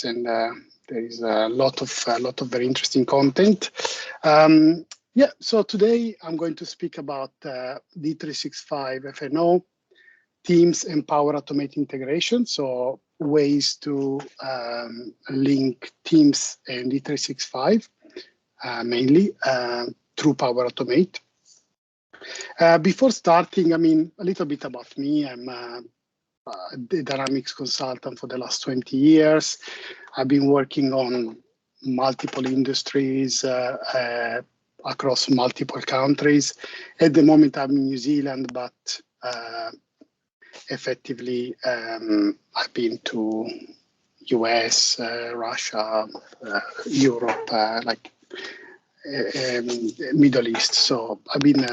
and there is a lot of very interesting content. Yeah, so today I'm going to speak about D365F&O, Teams and Power Automate integration. So ways to link Teams and D365 mainly through Power Automate. Before starting, I mean, a little bit about me. I'm a Dynamics consultant for the last 20 years. I've been working on multiple industries across multiple countries. At the moment, I'm in New Zealand, but effectively, I've been to US, Russia, Europe, like Middle East. So I've been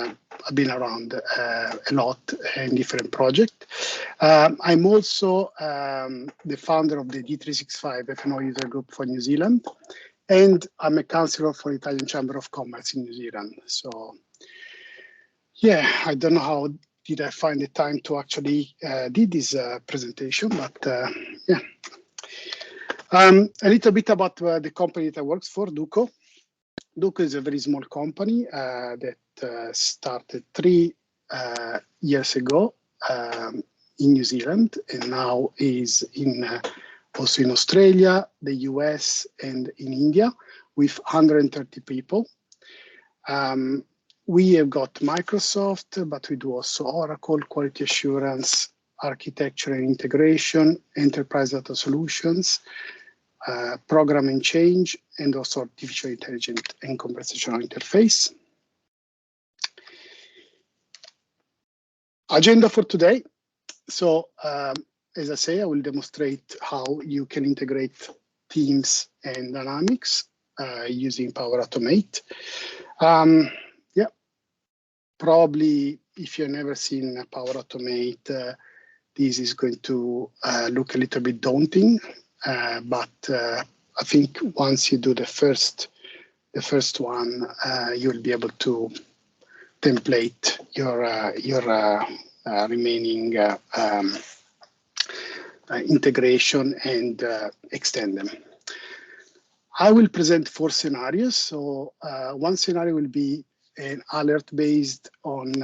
around a lot in different projects. I'm also the founder of the D365F&O user group for New Zealand, and I'm a counselor for Italian Chamber of Commerce in New Zealand. So yeah, I don't know how did I find the time to actually do this presentation, but yeah. A little bit about the company that I work for, Duco. Duco is a very small company that started 3 years ago in New Zealand, and now is also in Australia, the US, and in India, with 130 people. We have got Microsoft, but we do also Oracle, quality assurance, architecture and integration, enterprise data solutions, program and change, and also artificial intelligence and conversational interface. Agenda for today. So, as I say, I will demonstrate how you can integrate Teams and Dynamics using Power Automate. Yeah, probably if you've never seen Power Automate, this is going to look a little bit daunting. But I think once you do the first one, you'll be able to template your remaining integration and extend them. I will present 4 scenarios. So one scenario will be an alert based on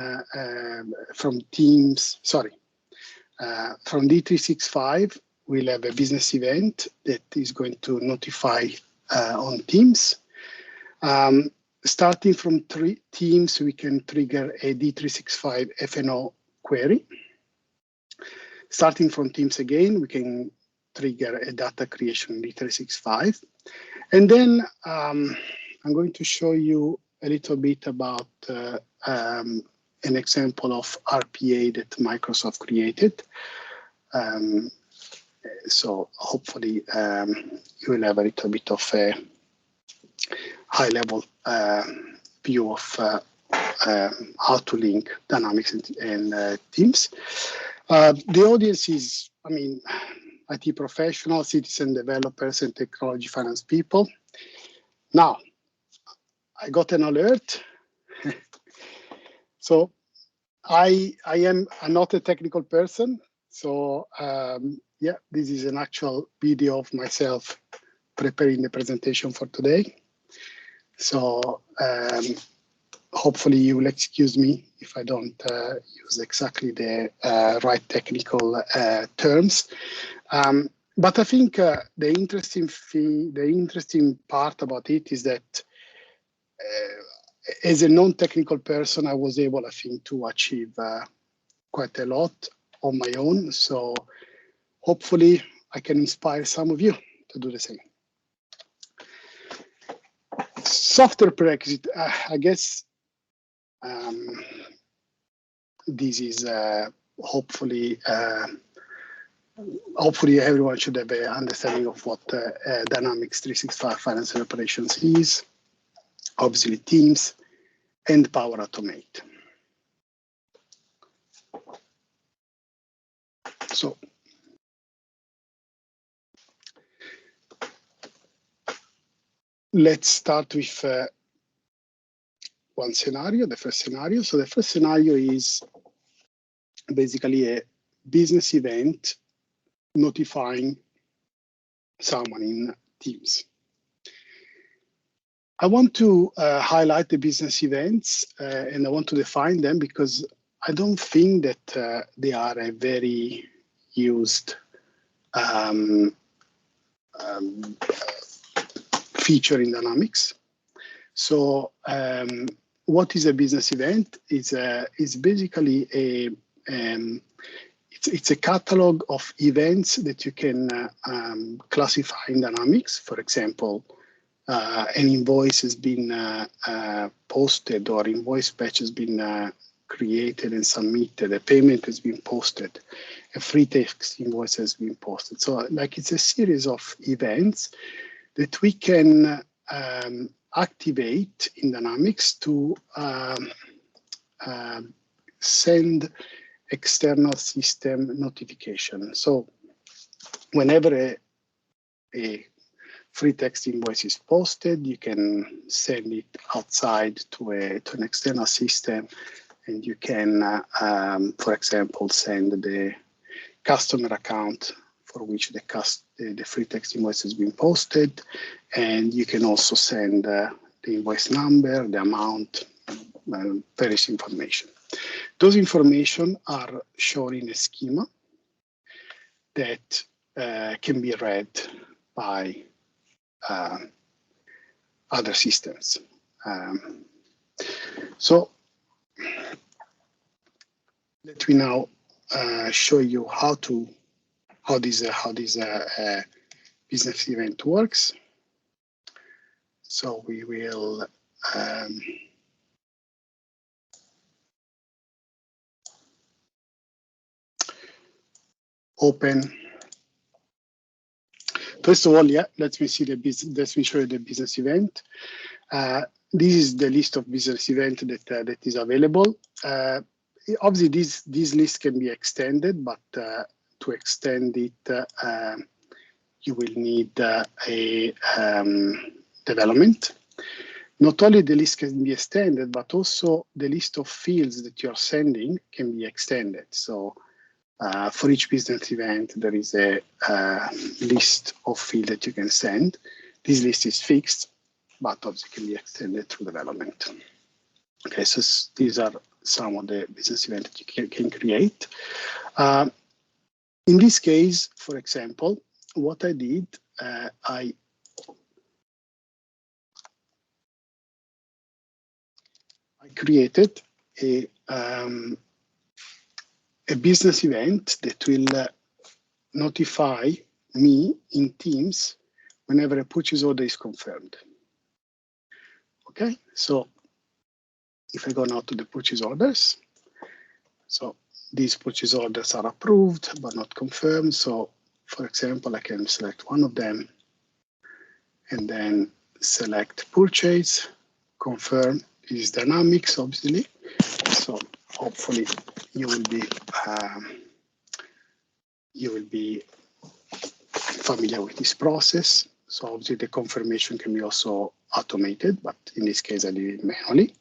from Teams. Sorry, from D365. We'll have a business event that is going to notify on Teams. Starting from Teams, we can trigger a D365F&O query. Starting from Teams again, we can trigger a data creation in D365. And then I'm going to show you a little bit about an example of RPA that Microsoft created. So hopefully you will have a little bit of a high-level view of how to link Dynamics and Teams. The audience is, I mean, IT professionals, citizen developers, and technology finance people. Now, I got an alert. So I'm not a technical person. So yeah, this is an actual video of myself preparing the presentation for today. So hopefully you will excuse me if I don't use exactly the right technical terms. But I think the interesting part about it is that as a non-technical person, I was able, I think, to achieve quite a lot on my own. So hopefully I can inspire some of you to do the same. Software prerequisite, I guess this is hopefully everyone should have an understanding of what Dynamics 365 Finance and Operations is, obviously Teams, and Power Automate. So let's start with one scenario, the first scenario. So the first scenario is basically a business event notifying someone in Teams. I want to highlight the business events and I want to define them because I don't think that they are a very used feature in Dynamics. So what is a business event? Is basically it's a catalog of events that you can classify in Dynamics. For example, an invoice has been posted, or invoice batch has been created and submitted, a payment has been posted, a free text invoice has been posted. So like it's a series of events that we can activate in Dynamics to send external system notification. So whenever a free text invoice is posted, you can send it outside to an external system, and you can, for example, send the customer account for which the free text invoice has been posted, and you can also send the invoice number, the amount, various information. Those information are shown in a schema that can be read by other systems. So let me now show you how this business event works. So we will open. First of all, let me show you the business event. This is the list of business events that is available. Obviously, this list can be extended, but to extend it, you will need a development. Not only the list can be extended, but also the list of fields that you are sending can be extended. So for each business event, there is a list of fields that you can send. This list is fixed, but obviously can be extended through development. Okay, so these are some of the business events that you can create. In this case, for example, what I did, I created a business event that will notify me in Teams whenever a purchase order is confirmed. Okay, so if I go now to the purchase orders, so these purchase orders are approved but not confirmed. So for example, I can select one of them and then select purchase, confirm. This is Dynamics, obviously. So hopefully you will be familiar with this process. So obviously the confirmation can be also automated, but in this case I did it manually.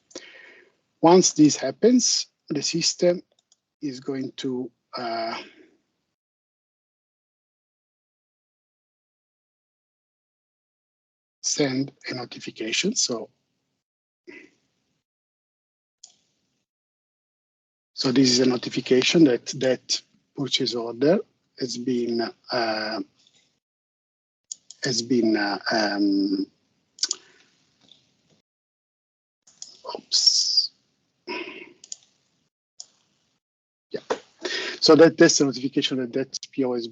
Once this happens, the system is going to send a notification. So this is a notification that purchase order has been oops. Yeah. So that's the notification that PO has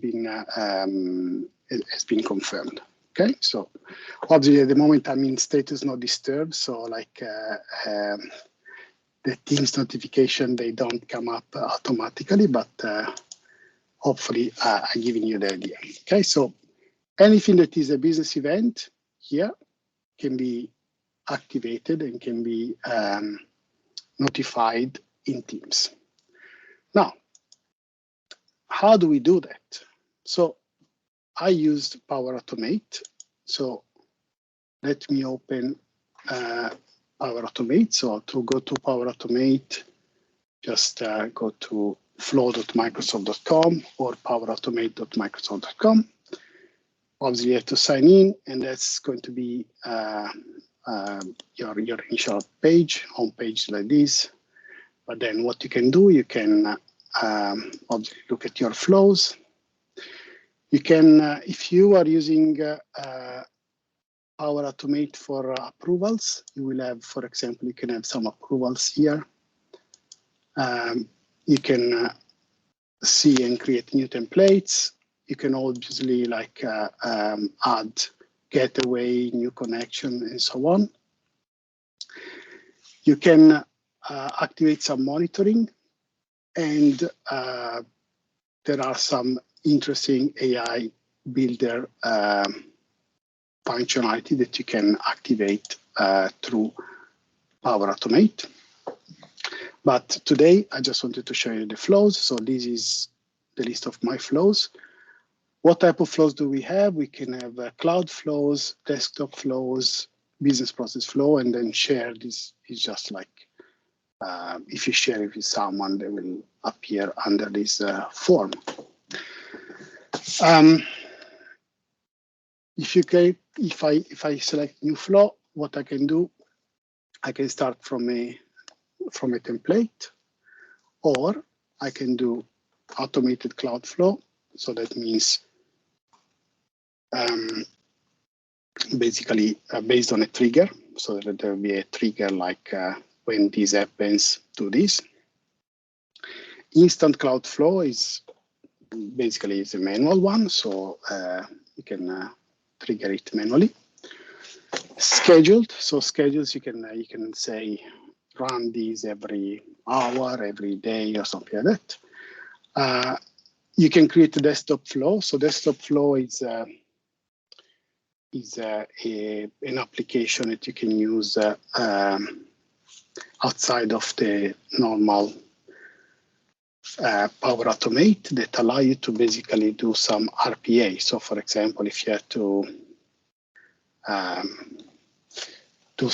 been confirmed. Okay. So obviously at the moment I'm in status not disturbed. So like the Teams notification, they don't come up automatically, but hopefully I'm giving you the idea. Okay. So anything that is a business event here can be activated and can be notified in Teams. Now, how do we do that? So I used Power Automate. So let me open Power Automate. So to go to Power Automate, just go to flow.microsoft.com or powerautomate.microsoft.com. obviously you have to sign in, and that's going to be your initial page, home page like this. But then what you can do, you can obviously look at your flows. You can, if you are using Power Automate for approvals, you will have, for example, you can have some approvals here. You can see and create new templates. You can obviously like add gateway, new connection, and so on. You can activate some monitoring, and there are some interesting AI builder functionality that you can activate through Power Automate. But today, I just wanted to show you the flows. So this is the list of my flows. What type of flows do we have? We can have cloud flows, desktop flows, business process flow, and then share. This is just like if you share it with someone, they will appear under this form. If I select new flow, what I can do, I can start from a template, or I can do automated cloud flow. So that means basically based on a trigger, so that there will be a trigger like when this happens, do this. Instant cloud flow is basically a manual one, so you can trigger it manually. Scheduled, so schedules you can say run these every hour, every day, or something like that. You can create a desktop flow. So desktop flow is an application that you can use outside of the normal Power Automate that allow you to basically do some RPA. So for example, if you have to do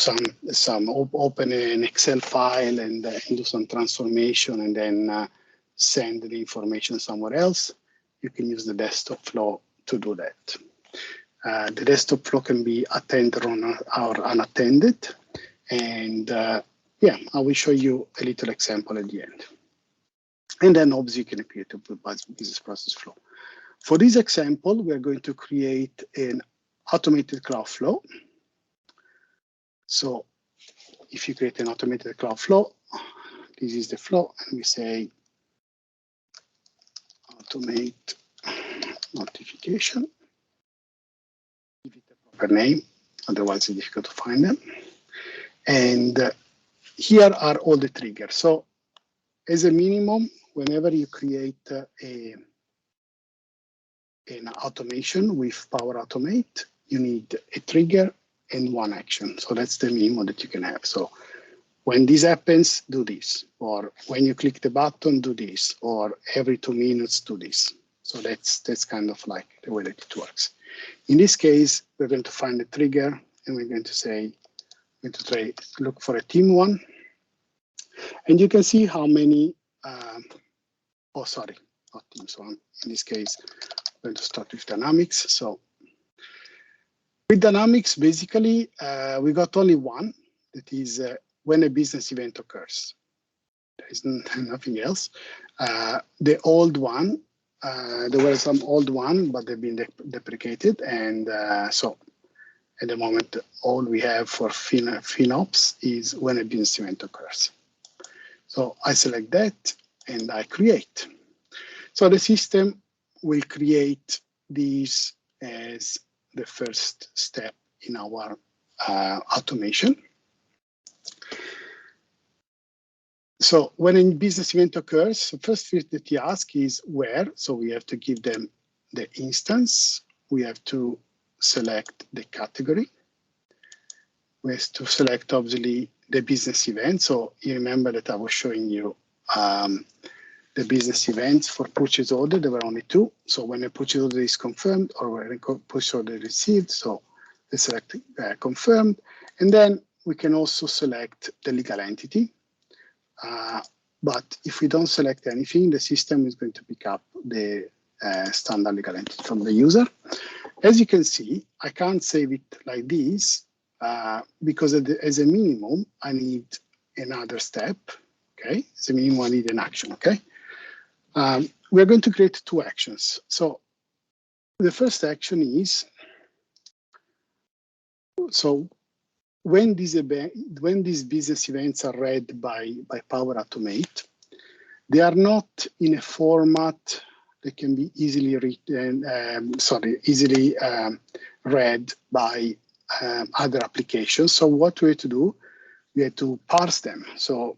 open an Excel file and do some transformation and then send the information somewhere else, you can use the desktop flow to do that. The desktop flow can be attended or unattended. And yeah, I will show you a little example at the end. And then obviously you can create a business process flow. For this example, we're going to create an automated cloud flow. So if you create an automated cloud flow, this is the flow, and we say automate notification. Give it a proper name, otherwise it's difficult to find them. And here are all the triggers. So as a minimum, whenever you create an automation with Power Automate, you need a trigger and one action. So that's the minimum that you can have. So when this happens, do this. Or when you click the button, do this. Or every 2 minutes, do this. So that's kind of like the way that it works. In this case, we're going to find the trigger, and we're going to say, we're going to try look for a team one. And you can see how many, oh, sorry, not teams one. In this case, we're going to start with Dynamics. So with Dynamics, basically, we got only one, that is when a business event occurs. There is nothing else. The old one, there were some old one, but they've been deprecated. And so at the moment, all we have for FinOps is when a business event occurs. So I select that and I create. So the system will create these as the first step in our automation. So when a business event occurs, the first thing that you ask is where. So we have to give them the instance. We have to select the category. We have to select, obviously, the business event. So you remember that I was showing you the business events for purchase order. There were only two. So when a purchase order is confirmed or when a purchase order is received, so they select confirmed. And then we can also select the legal entity. But if we don't select anything, the system is going to pick up the standard legal entity from the user. as you can see, I can't save it like this because as a minimum, I need another step. Okay, as a minimum, I need an action. Okay, we're going to create two actions. So the first action is, so when these business events are read by Power Automate, they are not in a format that can be easily read by other applications. So what we have to do, we have to parse them. So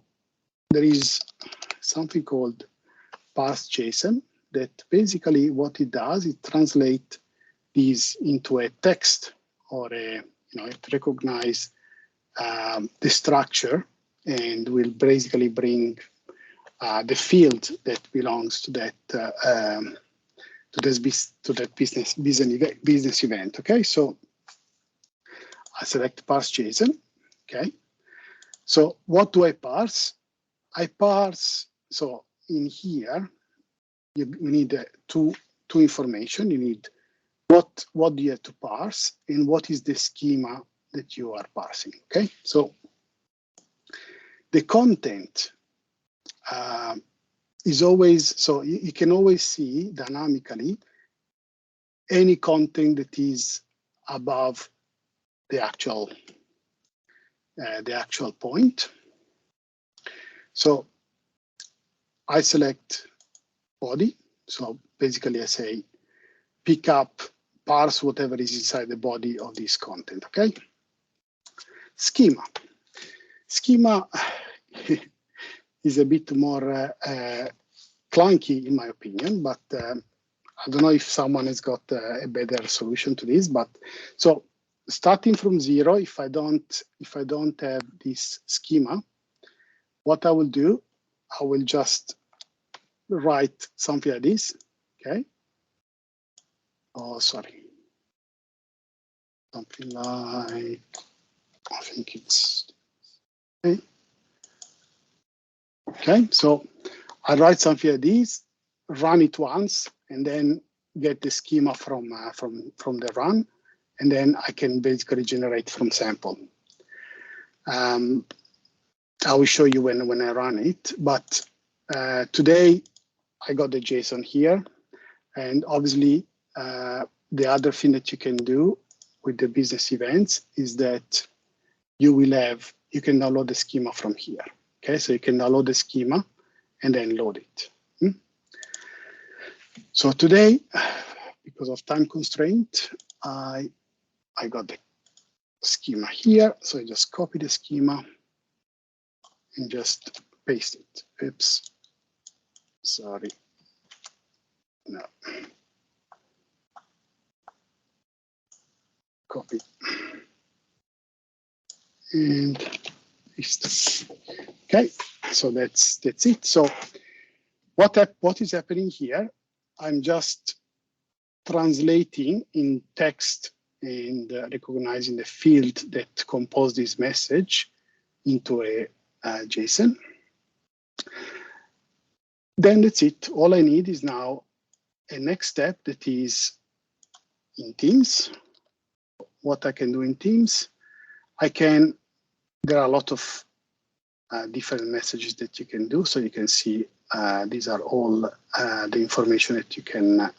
there is something called parse JSON that basically what it does, it translates these into a text, or it recognizes the structure and will basically bring the field that belongs to that business event. Okay, so I select parse JSON. Okay, so what do I parse? I parse. So in here, you need two information. You need what do you have to parse, and what is the schema that you are parsing. Okay, so the content is always, so you can always see dynamically any content that is above the actual point. So I select body. So basically I say pick up, parse whatever is inside the body of this content. Okay. Schema is a bit more clunky in my opinion, but I don't know if someone has got a better solution to this. But so starting from zero, if I don't have this schema, what I will do, I will just write something like this. Okay. Oh, sorry. Something like, I think it's okay. Okay, so I write something like this, run it once, and then get the schema from the run, and then I can basically generate from sample. I will show you when I run it, but today I got the JSON here, and obviously the other thing that you can do with the business events is that you can download the schema from here. Okay, so you can download the schema and then load it. So today, because of time constraint, I got the schema here. So I just copy the schema and just paste it. Oops, sorry. No. Copy. And paste. Okay, so that's it. So what is happening here? I'm just translating in text and recognizing the field that compose this message into a JSON. Then that's it. All I need is now a next step that is in Teams. What I can do in Teams, there are a lot of different messages that you can do. So you can see these are all the information that you can,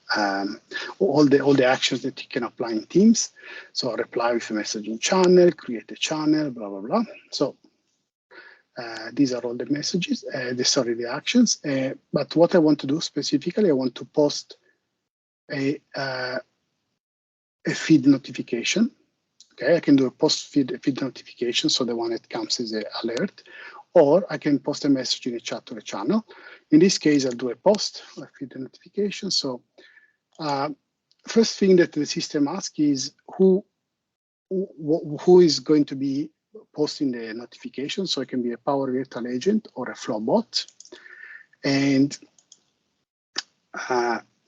all the actions that you can apply in Teams. So reply with a messaging channel, create a channel, blah, blah, blah. So these are all the messages, the actions. But what I want to do specifically, I want to post a feed notification. Okay, I can do a post feed notification, so the one that comes as an alert, or I can post a message in a chat or a channel. In this case, I'll do a post, a feed notification. So first thing that the system asks is who is going to be posting the notification. So it can be a Power Virtual Agent or a Flow bot. And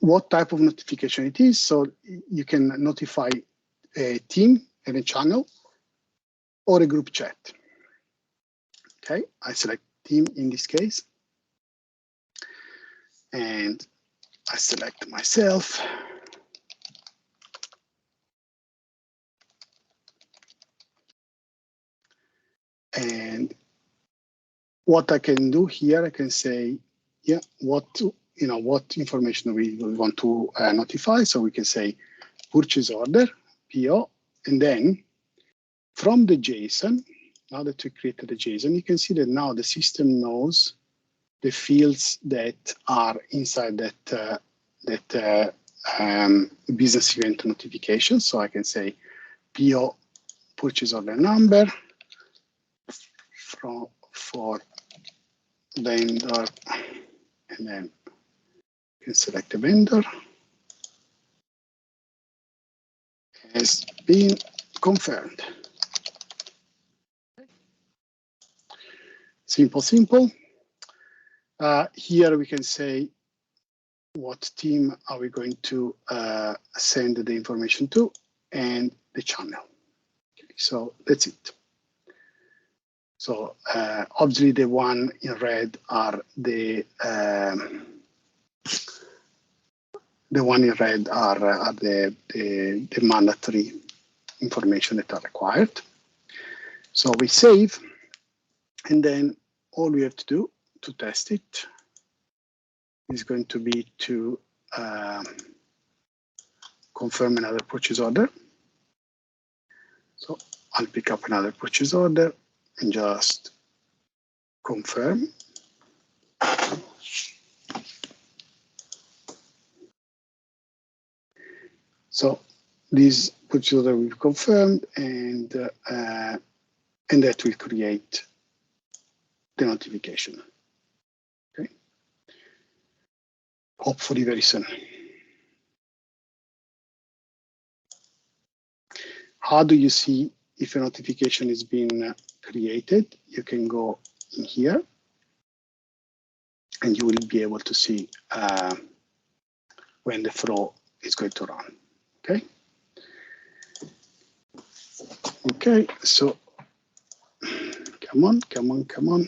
what type of notification it is. So you can notify a team and a channel or a group chat. Okay, I select team in this case. And I select myself. what I can do here, I can say, yeah, what information we want to notify. So we can say purchase order, PO, and then from the JSON, now that we created the JSON, you can see that now the system knows the fields that are inside that business event notification. So I can say PO purchase order number for vendor, and then you can select the vendor has been confirmed. Simple, simple. Here we can say what team are we going to send the information to and the channel. Okay, so that's it. So obviously the one in red are the mandatory information that are required. So we save, and then all we have to do to test it is going to be to confirm another purchase order. So I'll pick up another purchase order and just confirm. So this purchase order will be confirmed, and that will create the notification. Okay. Hopefully very soon. How do you see if a notification is being created? You can go in here, and you will be able to see when the flow is going to run. Okay. Okay. So come on, come on, come on.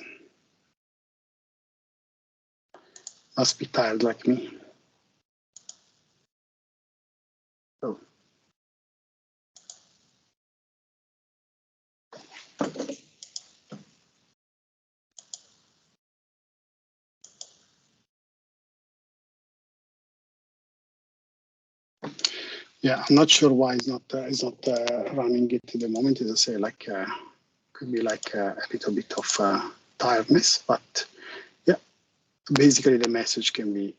Must be tired like me. Oh. Yeah, I'm not sure why it's not running it at the moment. As I say, like could be like a little bit of tiredness, but yeah, basically the message can be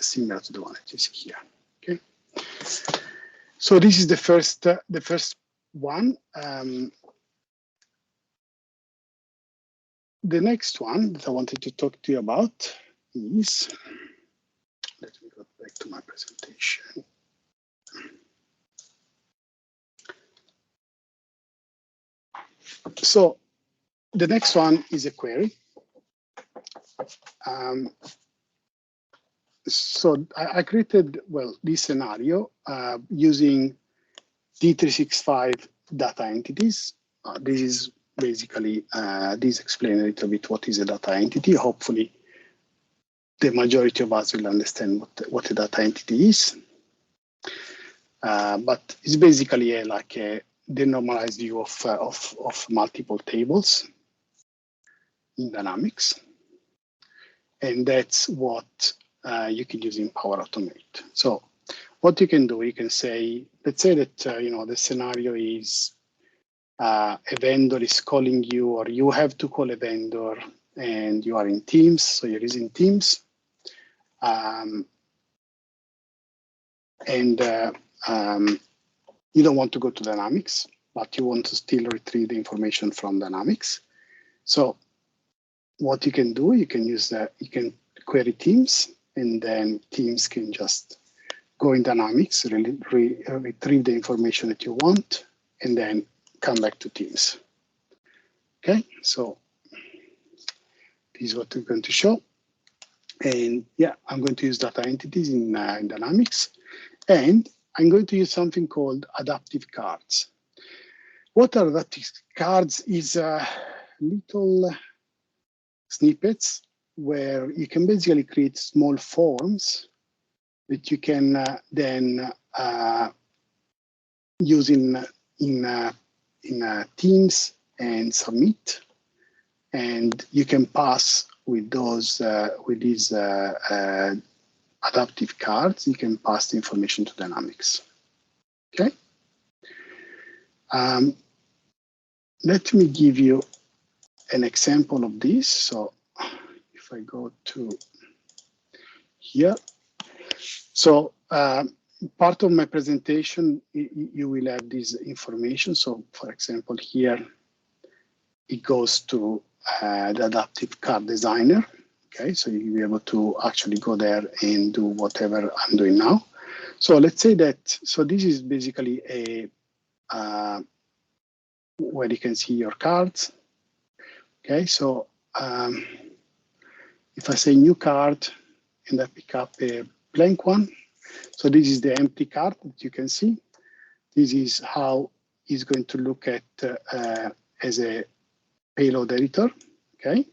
similar to the one that you see here. Okay, so this is the first one. The next one that I wanted to talk to you about is, let me go back to my presentation. So the next one is a query. So I created, well, this scenario using D365 data entities. This is basically, this explains a little bit what is a data entity. Hopefully, the majority of us will understand what a data entity is. But it's basically like a denormalized view of multiple tables in Dynamics. And that's what you can use in Power Automate. So what you can do, you can say, let's say that the scenario is a vendor is calling you, or you have to call a vendor, and you are in Teams, so you're using Teams. You don't want to go to Dynamics, but you want to still retrieve the information from Dynamics. So what you can do, you can use you can query Teams, and then Teams can just go in Dynamics, retrieve the information that you want, and then come back to Teams. Okay, so this is what we're going to show. And yeah, I'm going to use data entities in Dynamics, and I'm going to use something called adaptive cards. What are adaptive cards is little snippets where you can basically create small forms that you can then use in Teams and submit. and you can pass with those with these adaptive cards. You can pass the information to Dynamics. Okay. Let me give you an example of this. So if I go to here, so part of my presentation, you will have this information. So for example, here it goes to the adaptive card designer. Okay, so you'll be able to actually go there and do whatever I'm doing now. So let's say that, so this is basically a where you can see your cards. Okay, so if I say new card and I pick up a blank one, so this is the empty card that you can see. This is how it's going to look at as a payload editor, okay?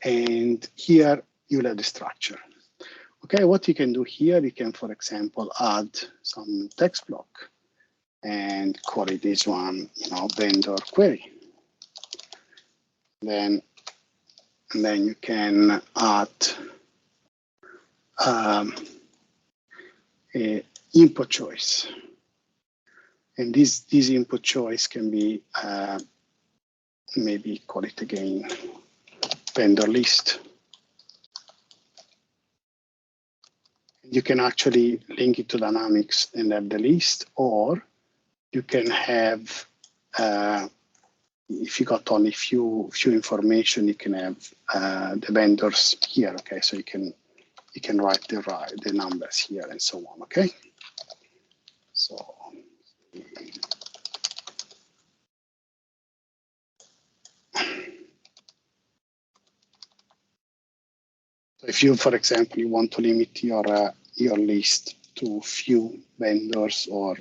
And here you'll have the structure. Okay, what you can do here, you can, for example, add some text block and call it this one, vendor query. Then you can add a input choice. And this input choice can be, maybe call it again, vendor list. You can actually link it to Dynamics and have the list, or you can have, if you got only few information, you can have the vendors here. Okay, so you can write the numbers here and so on. Okay, so if you, for example, you want to limit your list to few vendors, or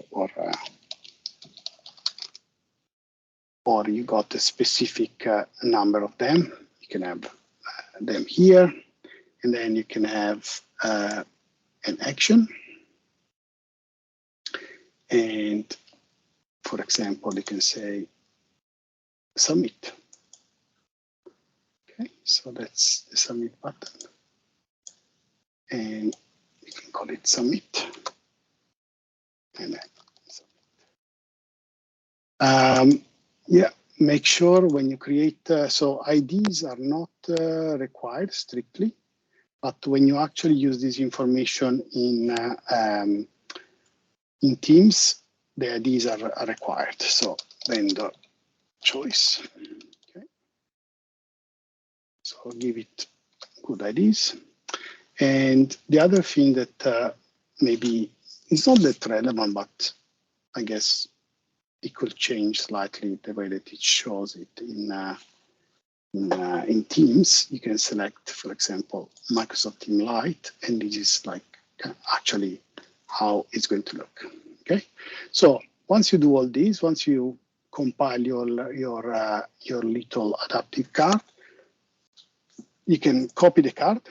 you got a specific number of them, you can have them here, and then you can have an action. And for example, you can say submit. Okay, so that's the submit button. And you can call it submit. And then submit. Yeah, make sure when you create, so IDs are not required strictly, but when you actually use this information in Teams, the IDs are required. So vendor choice. Okay. So give it good IDs. And the other thing that maybe it's not that relevant, but I guess it could change slightly the way that it shows it in Teams. You can select, for example, Microsoft Team Lite, and this is like actually how it's going to look. Okay, so once you do all these, once you compile your little adaptive card, you can copy the card.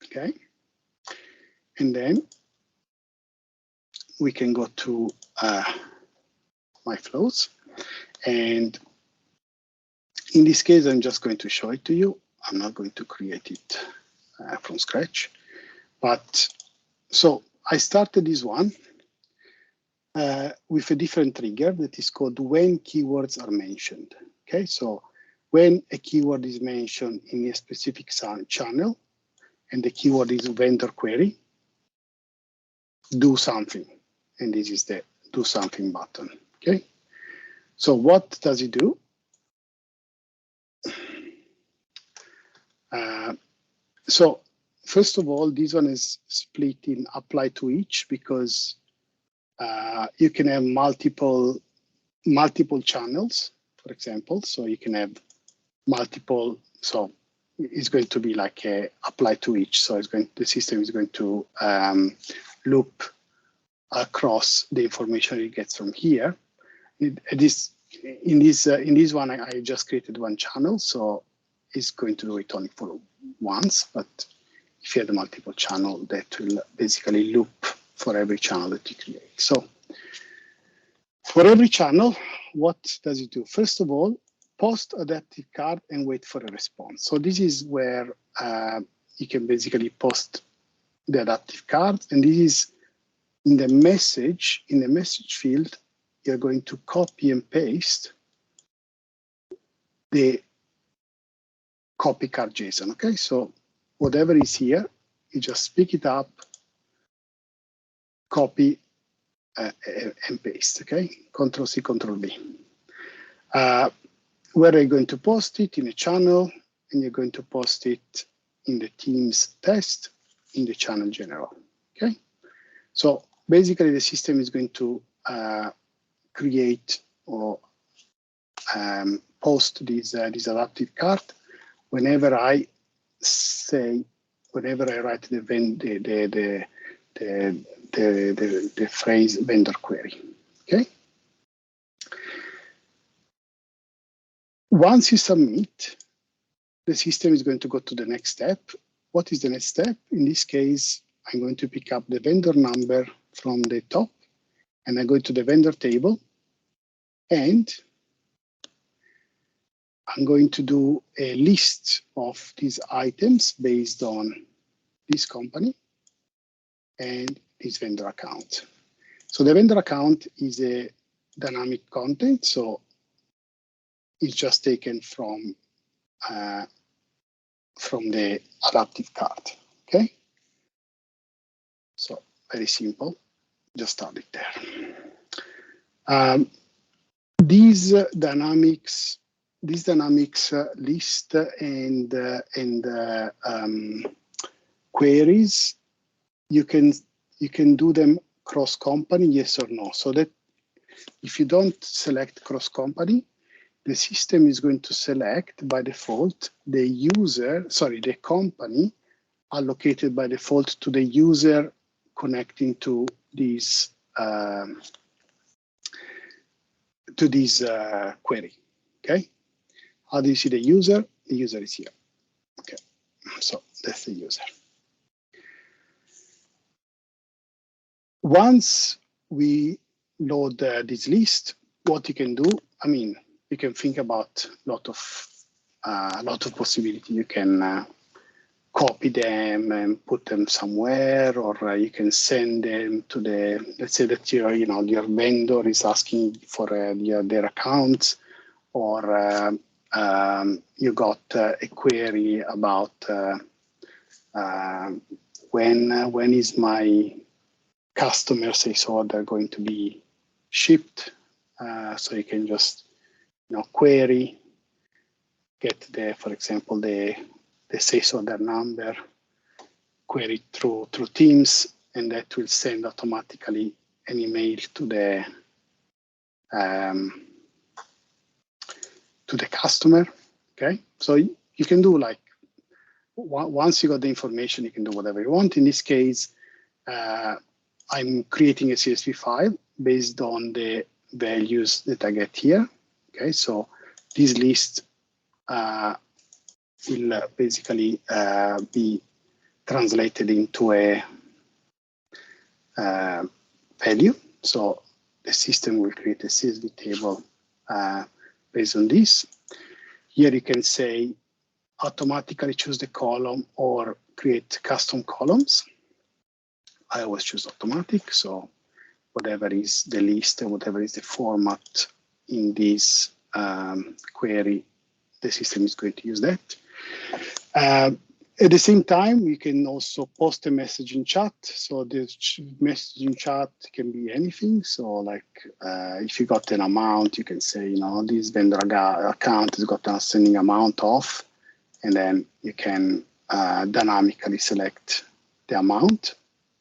Okay, and then we can go to my flows, and in this case, I'm just going to show it to you. I'm not going to create it from scratch, but so I started this one with a different trigger that is called when keywords are mentioned. Okay, so when a keyword is mentioned in a specific channel and the keyword is vendor query, do something. And this is the do something button. Okay, so what does it do? So first of all, this one is split in apply to each, because you can have multiple channels, for example. So you can have multiple. So it's going to be like a apply to each. So the system is going to loop across the information it gets from here. In this one, I just created one channel, so it's going to do it only for once. But if you have a multiple channel, that will basically loop for every channel that you create. So for every channel, what does it do? First of all, post adaptive card and wait for a response. So this is where you can basically post the adaptive card, and this is in the message field. You're going to copy and paste the copy card JSON. Okay, so whatever is here, you just pick it up, copy, and paste. Okay, Control C, Control B. Where are you going to post it? In a channel, and you're going to post it in the Teams test in the channel general. Okay, so basically the system is going to create or post this adaptive card whenever I write the phrase vendor query. Okay. Once you submit, the system is going to go to the next step. What is the next step? In this case, I'm going to pick up the vendor number from the top, and I go to the vendor table, and I'm going to do a list of these items based on this company and this vendor account. So the vendor account is a dynamic content, so it's just taken from the adaptive card. Okay, so very simple. Just start it there. These dynamics list and queries, you can do them cross company, yes or no. So that if you don't select cross company, the system is going to select by default the company allocated by default to the user connecting to this query. Okay, how do you see the user? The user is here. Okay, so that's the user. Once we load this list, what you can do, I mean, you can think about a lot of possibility. You can copy them and put them somewhere, or you can send them to the, let's say that your vendor is asking for their accounts, or you got a query about when is my customer's order going to be shipped. So you can just query, get for example, the sales order number, query through Teams, and that will send automatically an email to the customer. Okay, so you can do, like, once you got the information, you can do whatever you want. In this case, I'm creating a CSV file based on the values that I get here. Okay, so this list will basically be translated into a value. So the system will create a CSV table based on this. Here you can say automatically choose the column or create custom columns. I always choose automatic, so whatever is the list and whatever is the format in this query, the system is going to use that. At the same time, we can also post a message in chat. So the message in chat can be anything. So, like, if you got an amount, you can say, this vendor account has got an outstanding amount of, and then you can dynamically select the amount.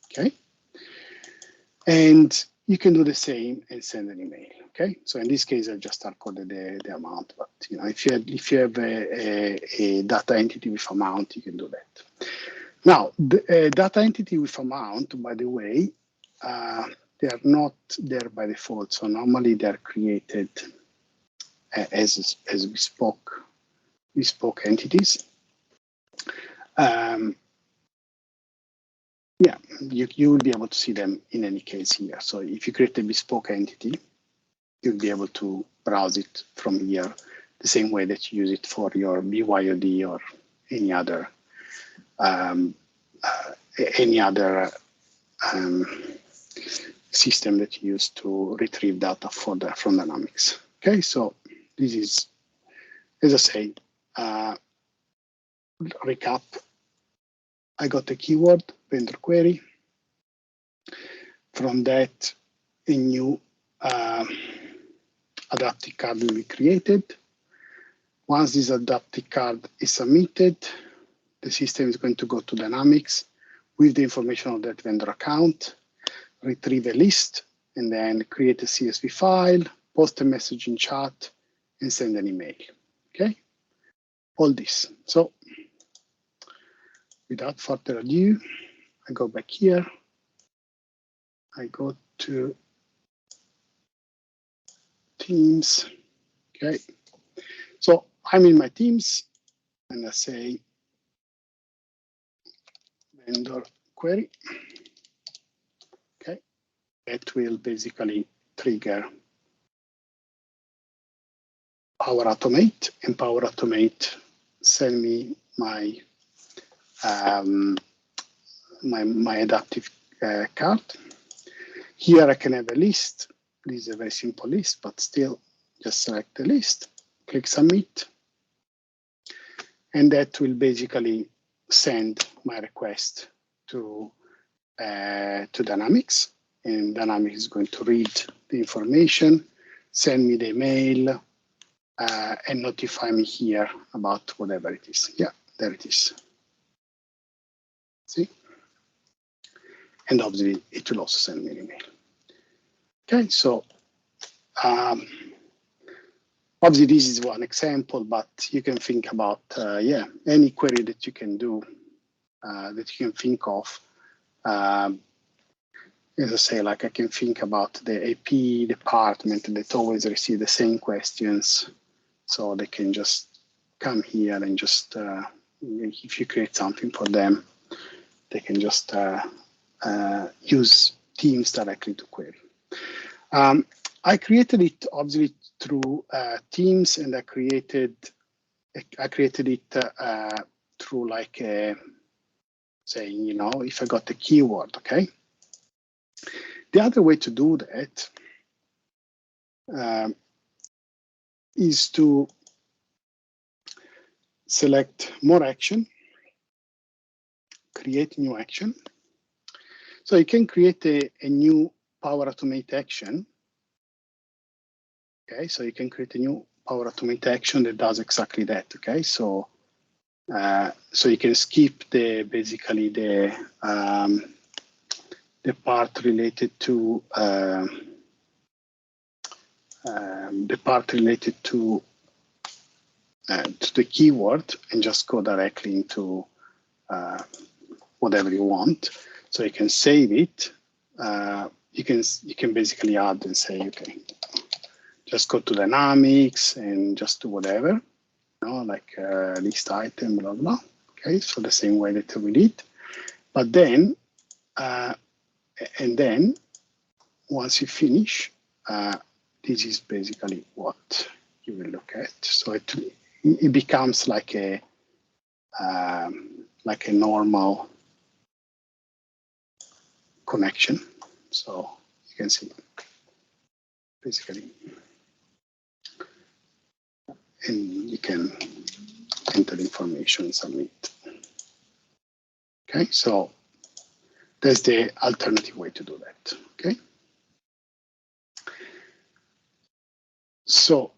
Okay, and you can do the same and send an email. Okay, so in this case, I just hard-coded the amount, but if you have a data entity with amount, you can do that. Now, the data entity with amount, by the way, they are not there by default. So normally they're created as bespoke entities. Yeah, you will be able to see them in any case here. So if you create a bespoke entity, you'll be able to browse it from here the same way that you use it for your BYOD or any other system that you use to retrieve data from Dynamics. Okay, so this is, as I say, recap. I got a keyword, vendor query. From that, a new adaptive card will be created. Once this adaptive card is submitted, the system is going to go to Dynamics with the information of that vendor account, retrieve a list, and then create a CSV file, post a message in chat, and send an email. Okay, all this. So without further ado, I go back here. I go to Teams. Okay, so I'm in my Teams, and I say vendor query. Okay, that will basically trigger Power Automate, and Power Automate send me my my adaptive card. Here I can have a list. This is a very simple list, but still just select the list, click submit, and that will basically send my request to Dynamics, and Dynamics is going to read the information, send me the email, and notify me here about whatever it is. Yeah, there it is. See? And obviously, it will also send me an email. Okay, so obviously this is one example, but you can think about, yeah, any query that you can do, that you can think of. As I say, like I can think about the AP department that always receive the same questions. So they can just come here and just, if you create something for them, they can just use Teams directly to query. I created it obviously through Teams, and I created it through like a, saying, you know, if I got a keyword, okay? The other way to do that is to select more action, create new action. So you can create a new Power Automate action. Okay, so you can create a new Power Automate action that does exactly that. Okay, so so you can skip the basically the part related to the keyword and just go directly into whatever you want. So you can save it. You can basically add and say, okay, just go to Dynamics and just do whatever, you know, like list item, blah blah. Okay, so the same way that we did. But then, and then once you finish, this is basically what you will look at. So it becomes like a normal connection. So you can see basically, and you can enter information and submit. Okay, so that's the alternative way to do that. Okay. So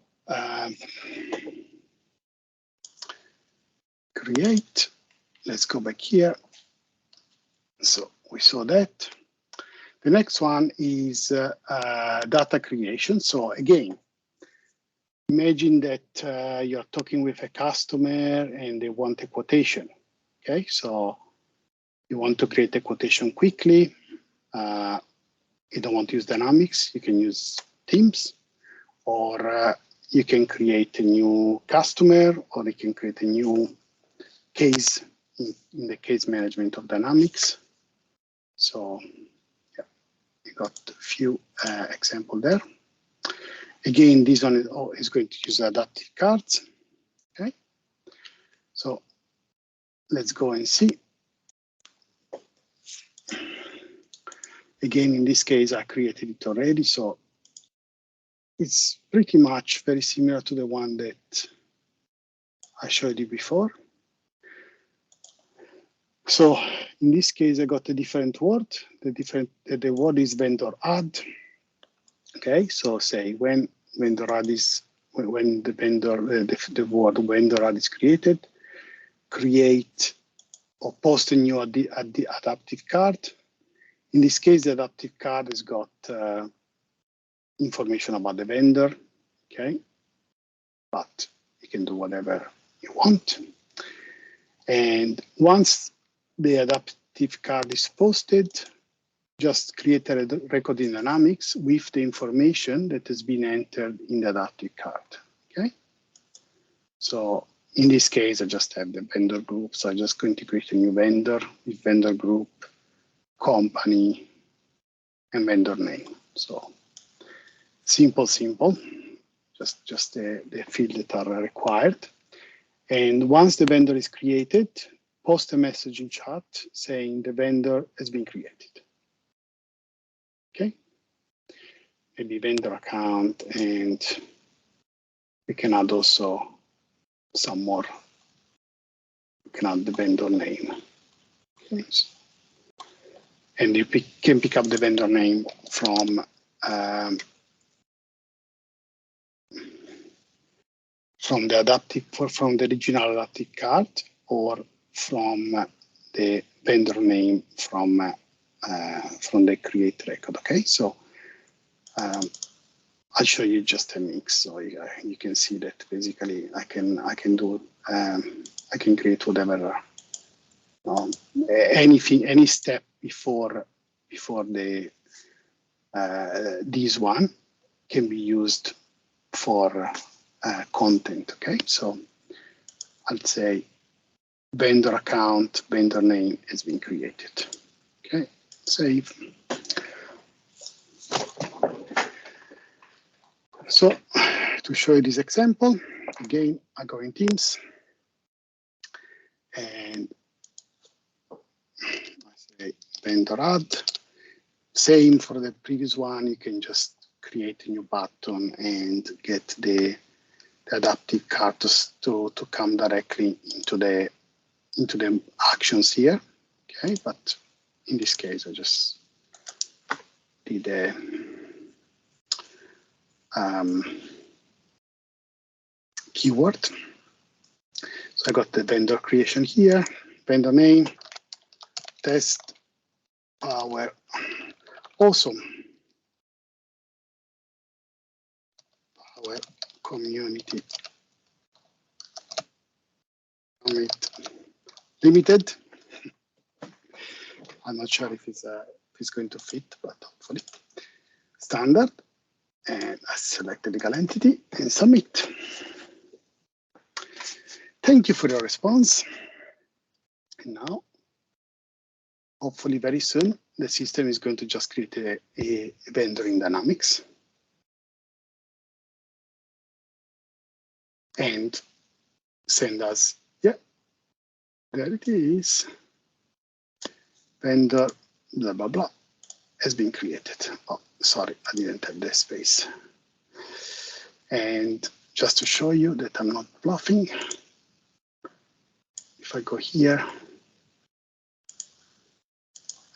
create, let's go back here. So we saw that. The next one is data creation. So again, imagine that you're talking with a customer and they want a quotation. Okay, so you want to create a quotation quickly. You don't want to use Dynamics, you can use Teams, or you can create a new customer, or you can create a new case in the case management of Dynamics. So yeah, you got a few examples there. Again, this one is going to use adaptive cards. Okay, so let's go and see. Again, in this case, I created it already, so it's pretty much very similar to the one that I showed you before. So in this case, I got a different word. The word is vendor add. Okay, so say when vendor add is when the word vendor add is created, create or post a new adaptive card. In this case, the adaptive card has got information about the vendor. Okay, but you can do whatever you want. And once the adaptive card is posted, just create a record in Dynamics with the information that has been entered in the adaptive card. Okay. So in this case, I just have the vendor group. So I'm just going to create a new vendor with vendor group, company, and vendor name. So simple, just the fields that are required. And once the vendor is created, post a message in chat saying the vendor has been created. Okay, maybe vendor account, and we can add also some more. We can add the vendor name. Okay. And you can pick up the vendor name from the original adaptive card, or from the vendor name from the create record. Okay, so I'll show you just a mix, so you can see that basically I can create whatever any step before the this one can be used for content. Okay, so I'll say vendor account, vendor name has been created. Okay, save. So to show you this example, again, I go in Teams and I say vendor add. Same for the previous one, you can just create a new button and get the adaptive card to come directly into the actions here. Okay, but in this case, I just did a keyword. So I got the vendor creation here, vendor name, test, power, awesome, power community limited. I'm not sure if it's going to fit, but hopefully. Standard, and I select the legal entity and submit. Thank you for your response. And now, hopefully very soon, the system is going to just create a vendor in Dynamics and send us, yeah, there it is. Vendor, blah, blah, blah, has been created. Oh, sorry, I didn't have the space. And just to show you that I'm not bluffing, if I go here,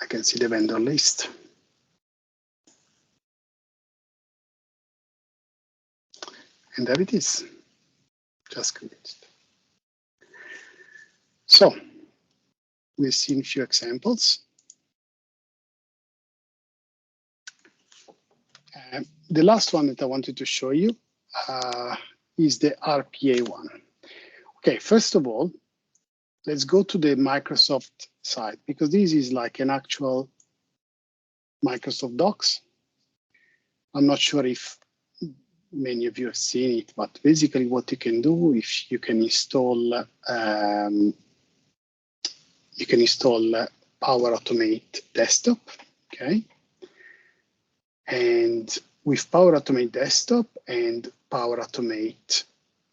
I can see the vendor list. And there it is, just created. So we've seen a few examples. The last one that I wanted to show you is the RPA one. Okay, first of all, let's go to the Microsoft site, because this is like an actual Microsoft Docs. I'm not sure if many of you have seen it, but basically what you can do is you can install Power Automate Desktop, okay? And with Power Automate Desktop and Power Automate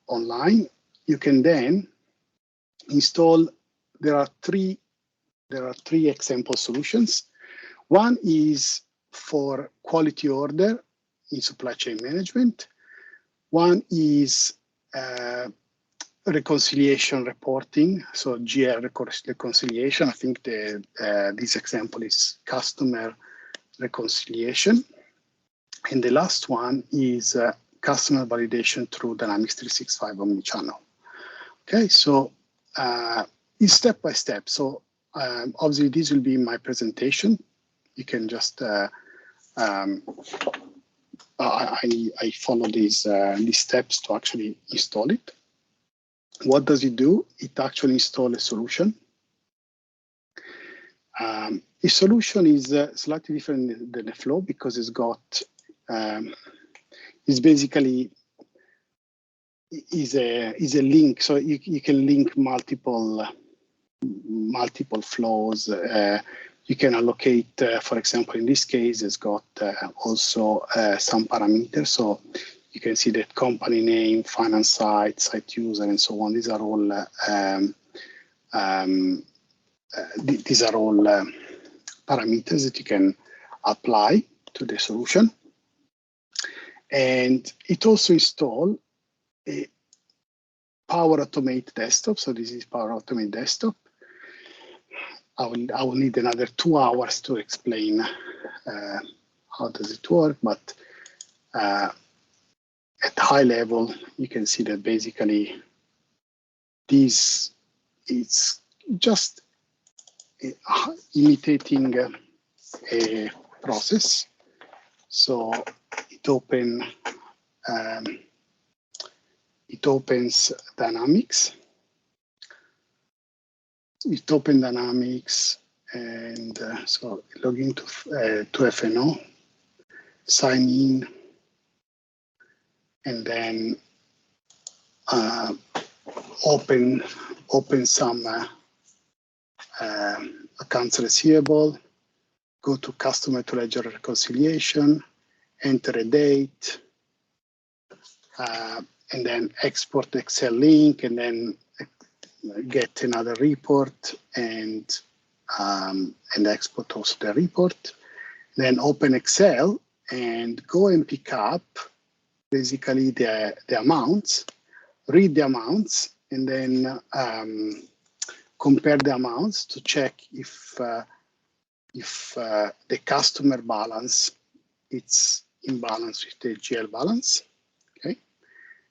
Online, you can then install. There are three example solutions. One is for quality order in supply chain management. One is reconciliation reporting, so GL reconciliation. I think this example is customer reconciliation. And the last one is customer validation through Dynamics 365 Omnichannel. Okay, so it's step by step. So obviously this will be my presentation. You can just I follow these steps to actually install it. What does it do? It actually installs a solution. A solution is slightly different than a flow because it's got it's basically is a link. So you can link multiple flows. You can allocate, for example, in this case, it's got also some parameters. So you can see that company name, finance site user, and so on. These are all parameters that you can apply to the solution. And it also installs a Power Automate Desktop. So this is Power Automate Desktop. I will need another 2 hours to explain how does it work, but at high level, you can see that basically this is just imitating a process. So it opens Dynamics. It opens Dynamics, and so log into to F&O, sign in, and then open some accounts receivable, go to customer to ledger reconciliation, enter a date, and then export the Excel link, and then get another report and export also the report. Then open Excel and go and pick up basically the amounts, read the amounts, and then compare the amounts to check if the customer balance it's in balance with the GL balance. Okay,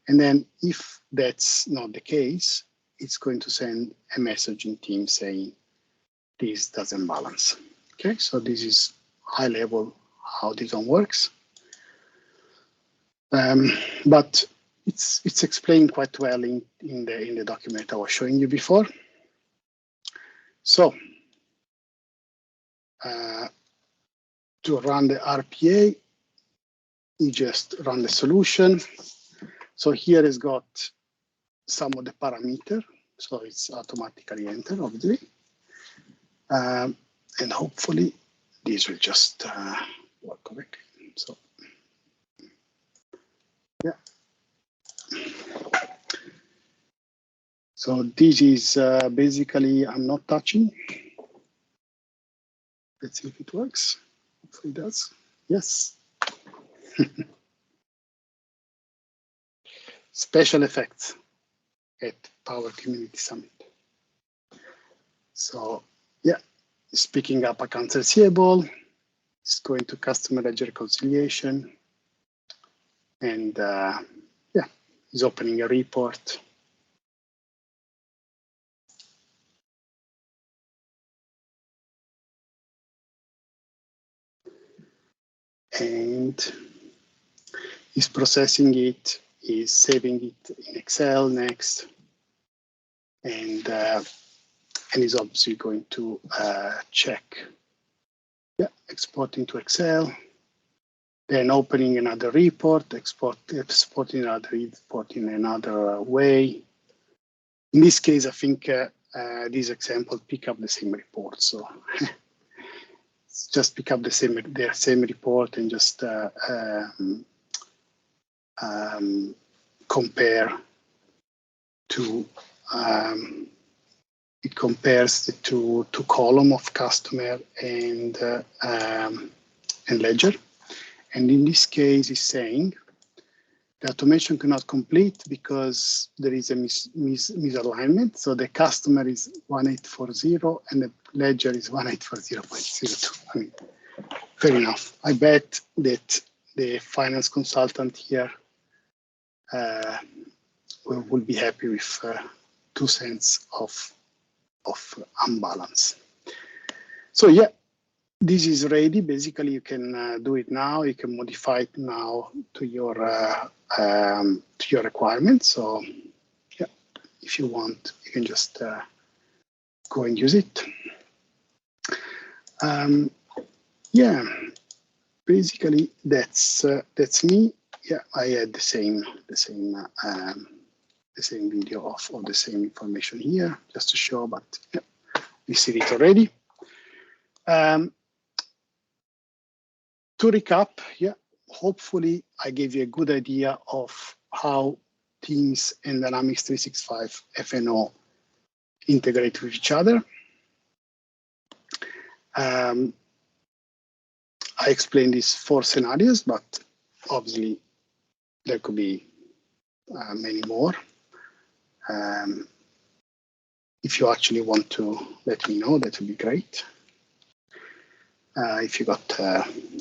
and then if that's not the case, it's going to send a message in Teams saying this doesn't balance. Okay, so this is high level how this one works. But it's explained quite well in the document I was showing you before. So to run the RPA, you just run the solution. So here it's got some of the parameter, so it's automatically entered, obviously. And hopefully these will just work correctly. So yeah. So this is basically, I'm not touching. Let's see if it works. Hopefully it does. Yes. Special effects at Power Community Summit. So yeah, it's picking up accounts receivable. It's going to customer ledger reconciliation. And yeah, it's opening a report. And is processing it, is saving it in Excel next, and is obviously going to check, yeah, exporting to Excel, then opening another report, exporting another report in another way. In this case, I think this example pick up the same report, so just pick up the same report and just compare to it compares the two column of customer and ledger. And in this case, it's saying the automation cannot complete because there is a misalignment. So the customer is 1840 and the ledger is 1840.02. I mean, fair enough. I bet that the finance consultant here will be happy with 2 cents of unbalance. So yeah, this is ready. Basically, you can do it now. You can modify it now to your requirements. So yeah, if you want, you can just go and use it. Yeah, basically that's me. Yeah, I had the same video of the same information here, just to show, but yeah, we see it already. To recap, yeah, hopefully I gave you a good idea of how Teams and Dynamics 365 F&O integrate with each other. I explained these 4 scenarios, but obviously there could be many more. If you actually want to let me know, that would be great. If you got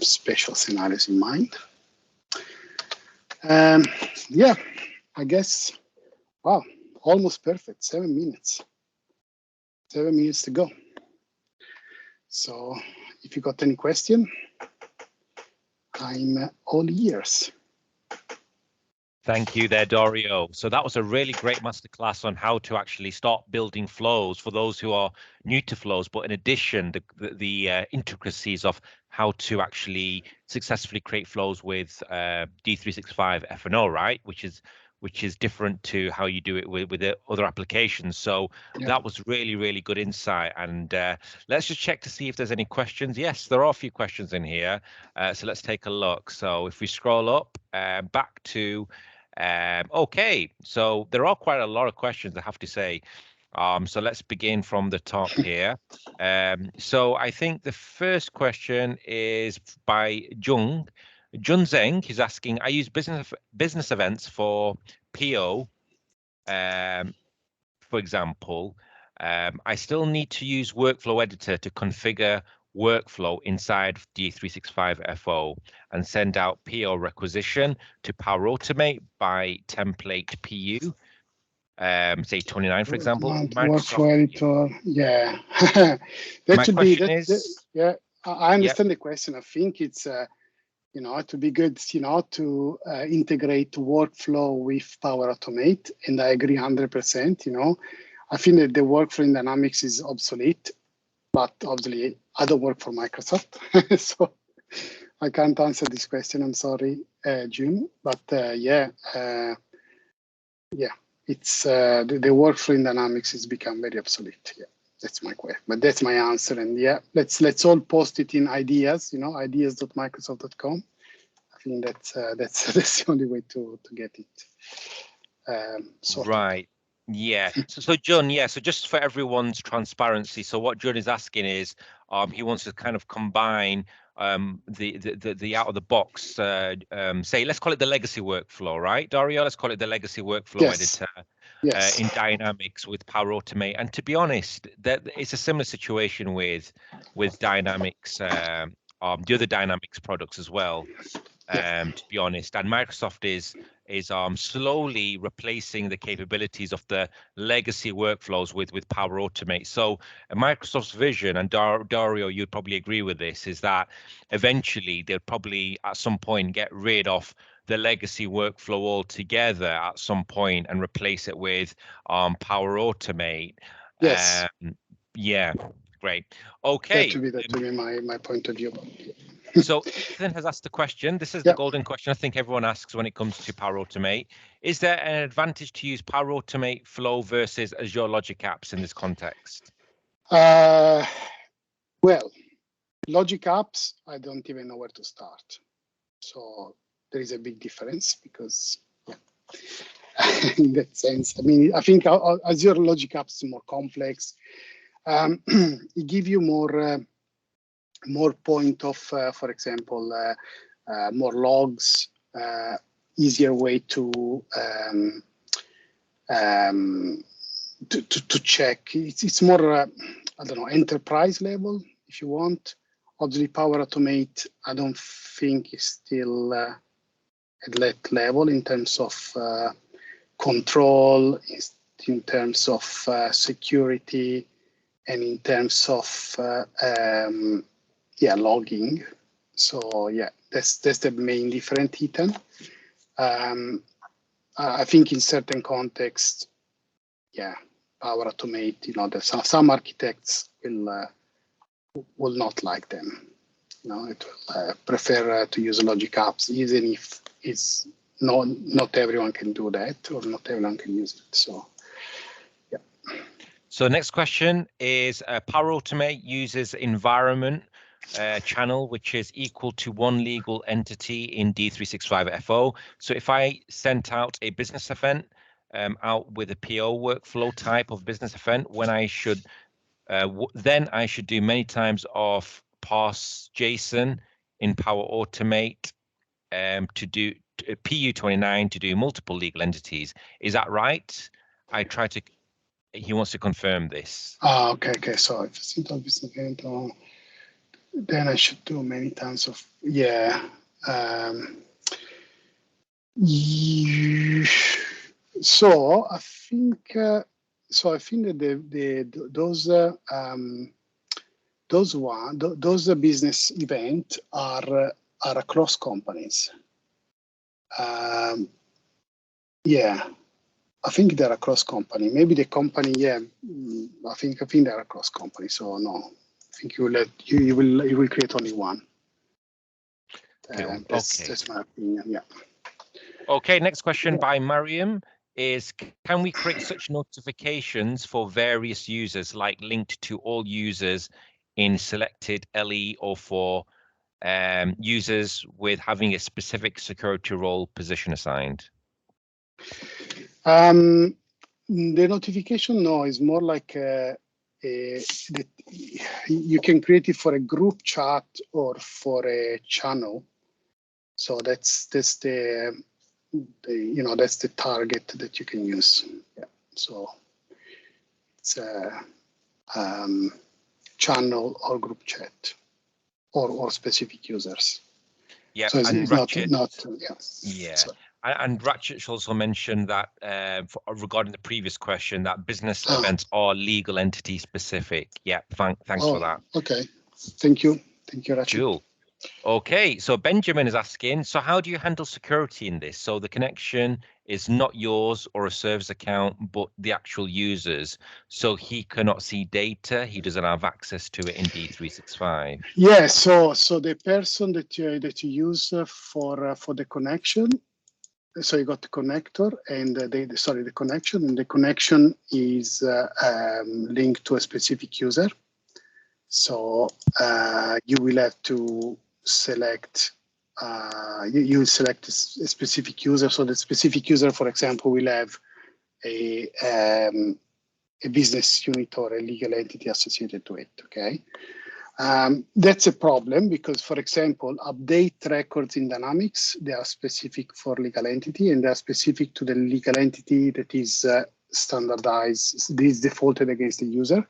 special scenarios in mind. Yeah, I guess, wow, almost perfect, 7 minutes. 7 minutes to go. So if you got any question, I'm all ears. Thank you there, Dario. So that was a really great masterclass on how to actually start building flows for those who are new to flows. But in addition, the intricacies of how to actually successfully create flows with D365 F&O, right? Which is different to how you do it with the other applications. So yeah, that was really, really good insight. And let's just check to see if there's any questions. Yes, there are a few questions in here. So let's take a look. So if we scroll up back to okay, so there are quite a lot of questions, I have to say. So let's begin from the top here. So I think the first question is by Jun Zeng. He's asking, I use business events for PO, for example. I still need to use Workflow Editor to configure workflow inside D365F&O and send out PO requisition to Power Automate by template PU, say 29, for example. Workflow Editor, yeah. My question is, yeah, I understand the question. I think it's, you know, to be good, you know, to integrate workflow with Power Automate, and I agree 100%, you know. I think that the workflow in Dynamics is obsolete, but obviously I don't work for Microsoft, so I can't answer this question. I'm sorry, June, but yeah, it's the workflow in Dynamics has become very obsolete. Yeah, that's my question, but that's my answer. And yeah, let's all post it in ideas, you know, ideas.microsoft.com. I think that's the only way to get it sorted. Right. Yeah. So John, yeah. So just for everyone's transparency, so what John is asking is, he wants to kind of combine the out of the box, say, let's call it the legacy workflow, right, Dario? Let's call it the legacy workflow editor. Yes. In Dynamics with Power Automate. And to be honest, that it's a similar situation with Dynamics, the other Dynamics products as well. To be honest, and Microsoft is slowly replacing the capabilities of the legacy workflows with Power Automate. So Microsoft's vision, and Dario, you'd probably agree with this, is that eventually they'll probably at some point get rid of the legacy workflow altogether at some point and replace it with Power Automate. Yes. Yeah, great. Okay. That would be my point of view. So Ethan has asked the question. This is the golden question I think everyone asks when it comes to Power Automate. Is there an advantage to use Power Automate Flow versus Azure Logic Apps in this context? Well, Logic apps, I don't even know where to start. So there is a big difference because, yeah, in that sense, I mean, I think Azure Logic apps is more complex. It gives you more point of, for example, more logs, easier way to check. It's more, I don't know, enterprise level, if you want. Obviously, Power Automate, I don't think is still at that level in terms of control, in terms of security, and in terms of logging. So yeah, that's the main difference, Ethan. I think in certain contexts, yeah, Power Automate, you know, some architects will not like them. You know, it will prefer to use logic apps, even if it's not everyone can do that, or not everyone can use it. So, yeah. So next question is Power Automate uses environment channel, which is equal to one legal entity in D365F&O. So if I sent out a business event out with a PO workflow type of business event, when I should then I should do many times of parse JSON in Power Automate to do PU29 to do multiple legal entities. Is that right? He wants to confirm this. Okay. So if it's into business event, then I should do many times of, yeah. So I think that those business events are across companies. Yeah, I think they're across company. Maybe the company, yeah. I think they're across company. So no, I think you will create only one. Cool. That's my opinion. Yeah. Okay. Next question by Mariam is: can we create such notifications for various users, like linked to all users in selected LE, or for users with having a specific security role position assigned? The notification, no, is more like you can create it for a group chat or for a channel. So that's the that's the target that you can use. Yeah. So it's a channel or group chat or specific users. Yeah, so it's, and it's Ratchet, not yeah. So, and Ratchet also mentioned that regarding the previous question, that business events are legal entity specific. Yeah, thanks for that. Okay, thank you, Ratchet. Cool. Okay, so Benjamin is asking, so how do you handle security in this? So the connection is not yours or a service account, but the actual users. So he cannot see data. He doesn't have access to it in D365. Yeah, so the person that you use for the connection, so you got the connector and the connection, and the connection is linked to a specific user. So you will have to select. You select a specific user. So the specific user, for example, will have a business unit or a legal entity associated to it. Okay. That's a problem because, for example, update records in Dynamics, they are specific for legal entity, and they are specific to the legal entity that is standardized, is defaulted against the user.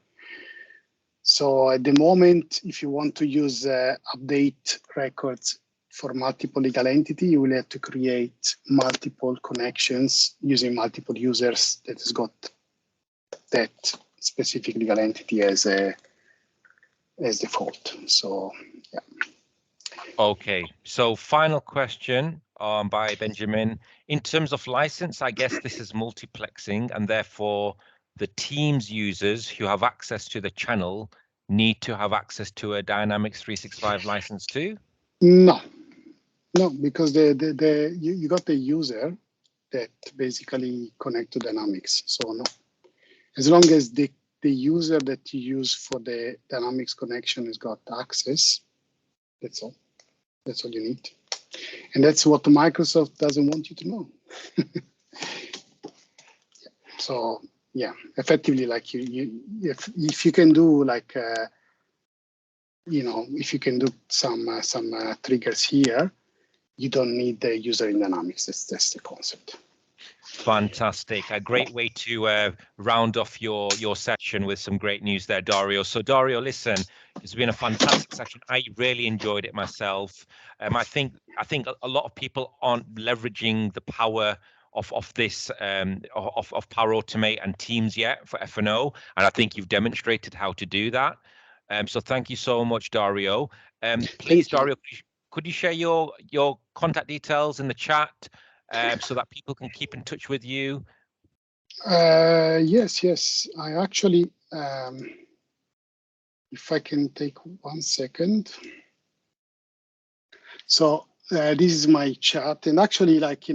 So at the moment, if you want to use update records for multiple legal entity, you will have to create multiple connections using multiple users that has got that specific legal entity as default. So, yeah. Okay, so final question by Benjamin. In terms of license, I guess this is multiplexing, and therefore the Teams users who have access to the channel need to have access to a Dynamics 365 license too? No, because you got the user that basically connect to Dynamics. So no, as long as the the user that you use for the Dynamics connection has got access. That's all. That's all you need. And that's what Microsoft doesn't want you to know. So yeah, effectively, like if you can do like if you can do some triggers here, you don't need the user in Dynamics. That's the concept. Fantastic. A great way to round off your session with some great news there, Dario. So Dario, listen, it's been a fantastic session. I really enjoyed it myself. I think a lot of people aren't leveraging the power of this of Power Automate and Teams yet for F&O, and I think you've demonstrated how to do that. So thank you so much, Dario. Please, Dario, could you share your contact details in the chat so that people can keep in touch with you? Yes. I actually, if I can take 1 second. So this is my chat, and actually, like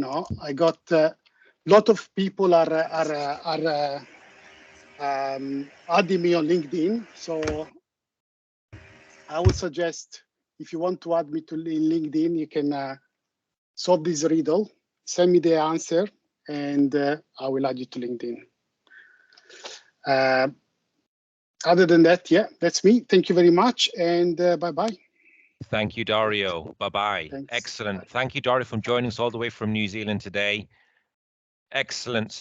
I got a lot of people are adding me on LinkedIn. So I would suggest if you want to add me to LinkedIn, you can solve this riddle, send me the answer, and I will add you to LinkedIn. Other than that, yeah, that's me. Thank you very much, and bye-bye. Thank you, Dario. Bye-bye. Excellent. Thank you, Dario, for joining us all the way from New Zealand today. Excellent.